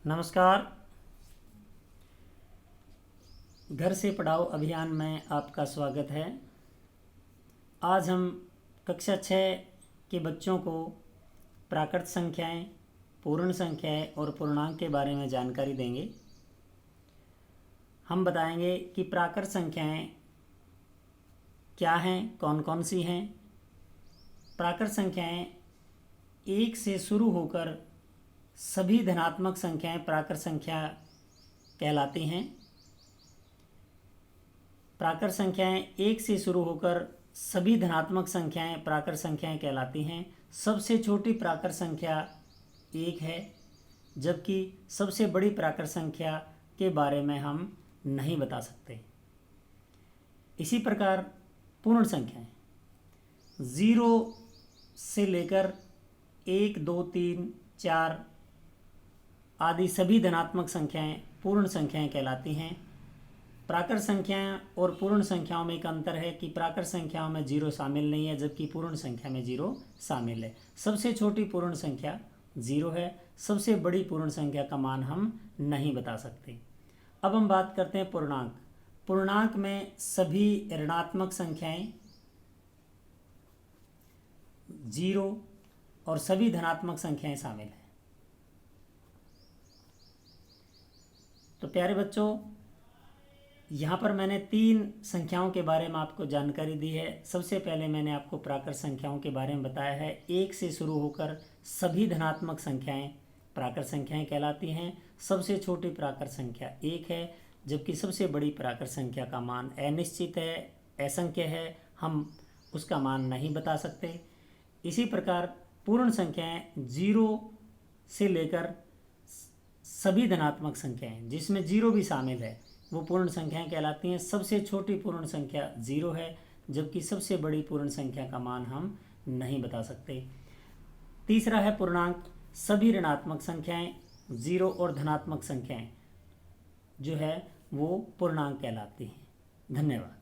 नमस्कार। घर से पढ़ाओ अभियान में आपका स्वागत है। आज हम कक्षा 6 के बच्चों को प्राकृत संख्याएं, पूर्ण संख्याएं और पूर्णांक के बारे में जानकारी देंगे। हम बताएंगे कि प्राकृत संख्याएं क्या हैं, कौन कौन सी हैं। प्राकृत संख्याएं 1 से शुरू होकर सभी धनात्मक संख्याएं प्राकृत संख्या कहलाती हैं। प्राकृत संख्याएं 1 से शुरू होकर सभी धनात्मक संख्याएं प्राकृत संख्याएं कहलाती हैं। सबसे छोटी प्राकृत संख्या 1 है, जबकि सबसे बड़ी प्राकृत संख्या के बारे में हम नहीं बता सकते। इसी प्रकार पूर्ण संख्याएं 0 से लेकर 1, 2, 3, 4 आदि सभी धनात्मक संख्याएं पूर्ण संख्याएं कहलाती हैं। प्राकृत संख्याएं और पूर्ण संख्याओं में एक अंतर है कि प्राकृत संख्याओं में 0 शामिल नहीं है, जबकि पूर्ण संख्या में 0 शामिल है। सबसे छोटी पूर्ण संख्या 0 है। सबसे बड़ी पूर्ण संख्या का मान हम नहीं बता सकते। अब हम बात करते हैं पूर्णांक। पूर्णांक में सभी ऋणात्मक संख्याएं 0 और सभी धनात्मक संख्याएं शामिल हैं। तो प्यारे बच्चों, यहाँ पर मैंने 3 संख्याओं के बारे में आपको जानकारी दी है। सबसे पहले मैंने आपको प्राकृत संख्याओं के बारे में बताया है। 1 से शुरू होकर सभी धनात्मक संख्याएं प्राकृत संख्याएं कहलाती हैं। सबसे छोटी प्राकृत संख्या 1 है, जबकि सबसे बड़ी प्राकृत संख्या का मान अनिश्चित है, असंख्य है, हम उसका मान नहीं बता सकते। इसी प्रकार पूर्ण संख्याएं 0 से लेकर सभी धनात्मक संख्याएं जिसमें 0 भी शामिल है वो पूर्ण संख्याएं कहलाती हैं। सबसे छोटी पूर्ण संख्या 0 है, जबकि सबसे बड़ी पूर्ण संख्या का मान हम नहीं बता सकते। तीसरा है पूर्णांक। सभी ऋणात्मक संख्याएं 0 और धनात्मक संख्याएं जो है वो पूर्णांक कहलाती हैं। धन्यवाद।